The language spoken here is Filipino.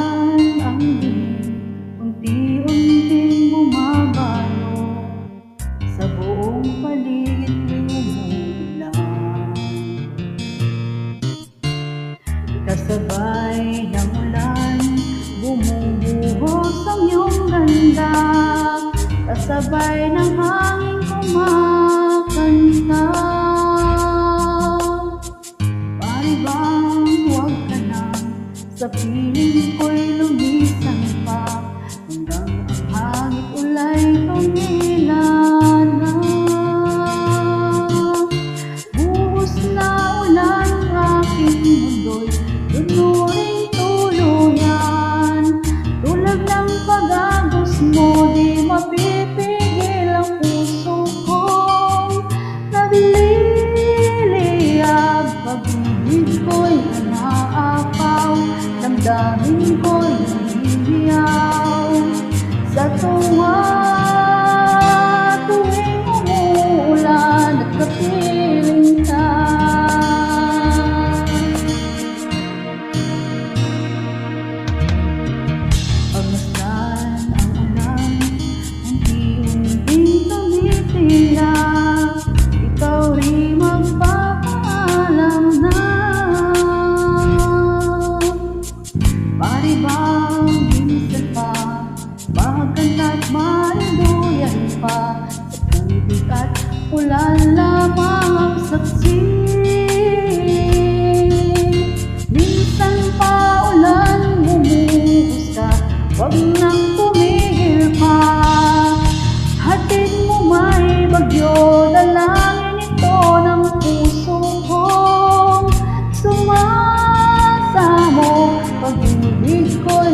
umulan ang dilim, unti-unting bumabago sa buong paligid umulan. Kasabay ng ulan, bumubuhos ang iyong ganda, kasabay ng hangin kumakanta. Paribang huwag ka na, sa piling ko'y lumisan pa, hanggang ang hangit ulay tumila na. Buhos na ulan ang aking mundo'y lunuring tuluyan, tulad ng pag-agos mo di mapipigil ang puso kong nagliliyab. Pag-ibig ko'y naapaw, damdamin ko'y nangihiyaw sa tuwa tuwing umuulan at kapiling ka. Pagmasdan ang ulan, unti-unting tumitila, ikaw rin magpapaalam na. Paribang minsan pa, maganda at maiduyan pa, sa tubig at ulan lamang ang saksi. Minsan pa ulan, bumuhos ka, wag nang tumigil pa. Hatid mo may bagyo, dalangin ito ng puso kong sumasamo. Pag-ibig ko'y